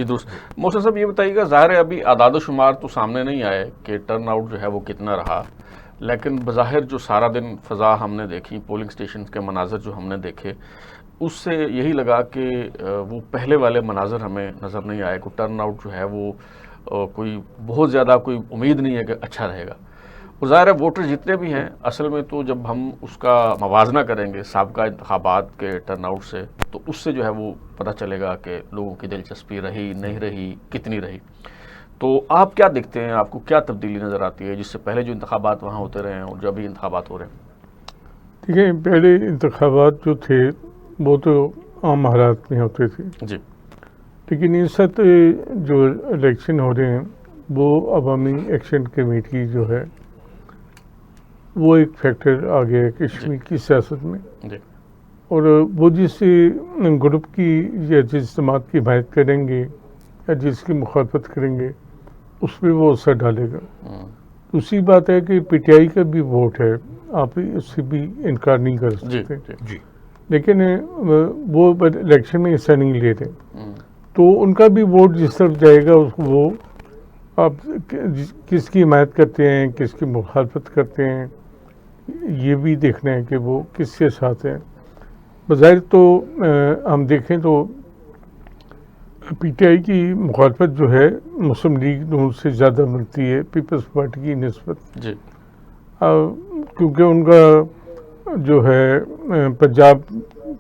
जी दुरुस्त। मोहसिन साहब ये बताइएगा, ज़ाहिर है अभी आदाद-ओ-शुमार तो सामने नहीं आए कि टर्न आउट जो है वो कितना रहा, लेकिन बज़ाहिर जो सारा दिन फ़ज़ा हमने देखी, पोलिंग स्टेशन के मनाज़र जो हमने देखे, उससे यही लगा कि वो पहले वाले मनाज़र हमें नज़र नहीं आए। कोई टर्न आउट जो है वो कोई बहुत ज़्यादा कोई उम्मीद नहीं है कि अच्छा रहेगा। और ज़ाहिर है वोटर जितने भी हैं, असल में तो जब हम उसका मवाजना करेंगे साबका इंतखाबात के टर्नआउट से, तो उससे जो है वो पता चलेगा कि लोगों की दिलचस्पी रही, नहीं रही, कितनी रही। तो आप क्या देखते हैं, आपको क्या तब्दीली नज़र आती है जिससे पहले जो इंतखाबात वहाँ होते रहे हैं और जो अभी इंतखाबात हो रहे हैं? देखिए, पहले इंतखाबात जो थे वो तो आम हालात में होते थे जी। लेकिन इस वक्त जो इलेक्शन हो रहे हैं वो अवामी एक्शन कमेटी जो है वो एक फैक्टर आ गया है कश्मीर की सियासत में। जी। और वो जिस ग्रुप की या जिस जमात की हिमायत करेंगे या जिसकी मुखालफत करेंगे उस पर वो असर डालेगा। दूसरी बात है कि पीटीआई का भी वोट है, आप उससे भी इनकार नहीं कर सकते। जी। लेकिन वो इलेक्शन में हिस्सा नहीं ले रहे, तो उनका भी वोट जिस तरफ जाएगा वो आप किसकी हिमायत करते हैं, किसकी मुखालफत करते हैं, ये भी देखना है कि वो किसके साथ हैं। बज़ाहिर तो हम देखें तो पीटीआई की मुखालफत जो है मुस्लिम लीग नून से ज़्यादा मिलती है पीपल्स पार्टी की निस्बत। जी। क्योंकि उनका जो है पंजाब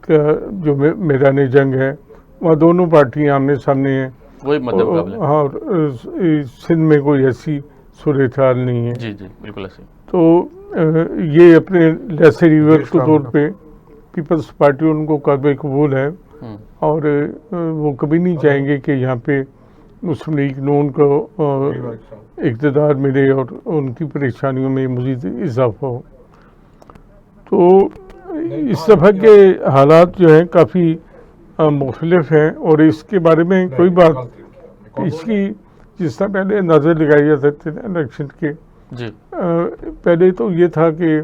का जो मैदान जंग है वहाँ दोनों पार्टियाँ आमने सामने हैं। वही मध्य मुकाबले। हाँ, सिंध में कोई ऐसी सूरत हाल नहीं है। जी बिल्कुल ऐसे। तो ये अपने लेसर ईवल के तौर पे पीपल्स पार्टी उनको काबिल कबूल है और वो कभी नहीं चाहेंगे कि यहाँ पे मुस्लिम लीग नून को इक़्तिदार मिले और उनकी परेशानियों में मज़ीद इजाफा हो। तो इस दफ़ा के हालात जो हैं काफ़ी मुख्तलिफ हैं और इसके बारे में कोई बात इसकी जिस तरह पहले नज़र लगाई जाते थे इलेक्शन के जी। पहले तो ये था कि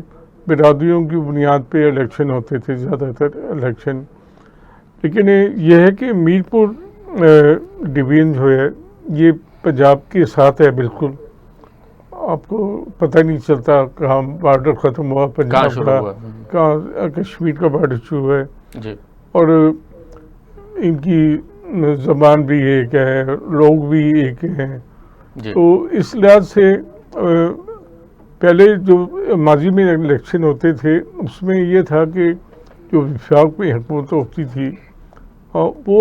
बिरादरियों की बुनियाद पे इलेक्शन होते थे ज़्यादातर इलेक्शन, लेकिन यह है कि मीरपुर डिवीज़न जो है ये पंजाब के साथ है बिल्कुल। आपको पता नहीं चलता कहाँ बॉर्डर ख़त्म हुआ पंजाब का, कहाँ कश्मीर का बॉर्डर शुरू हुआ है जी। और इनकी ज़बान भी एक है, लोग भी एक हैं। तो इस लिहाज से पहले जो माजी में इलेक्शन होते थे उसमें ये था कि जो विफाक में हुकूमत होती थी वो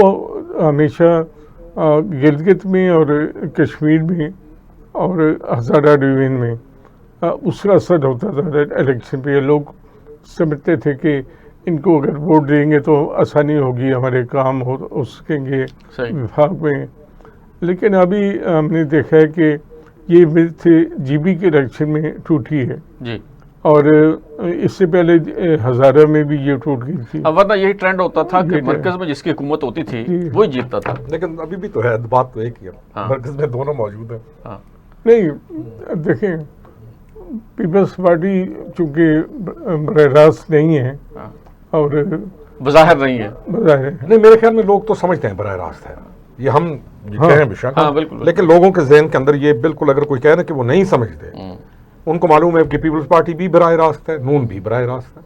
हमेशा गिलगित में और कश्मीर में और हज़ारा डिवीज़न में उसका असर होता था इलेक्शन पे। लोग समझते थे कि इनको अगर वोट देंगे तो आसानी होगी, हमारे काम हो सकेंगे विफाक में। लेकिन अभी हमने देखा है कि ये मिथ जीबी के इलेक्शन में टूटी है जी। और इससे पहले हज़ारा में भी ये टूट गई थी। अब वरना यही ट्रेंड होता था कि मरकज में जिसकी हुकूमत होती थी वही जीतता था। लेकिन अभी भी तो है, बात तो एक ही है। हाँ। मरकज में दोनों मौजूद है। हाँ। नहीं, देखें पीपल्स पार्टी चूँकि बराह रास्त नहीं है। हाँ। और बज़ाहिर नहीं है। बज़ाहिर नहीं, मेरे ख्याल में लोग तो समझते हैं बराह रास्त है, ये हम कहें बेशक। हाँ, बिल्कुल। लेकिन लोगों के जहन के अंदर ये बिल्कुल, अगर कोई कहे ना कि वो नहीं समझते, उनको मालूम है कि पीपल्स पार्टी भी बराह रास्त है, नून भी बराह रास्त है।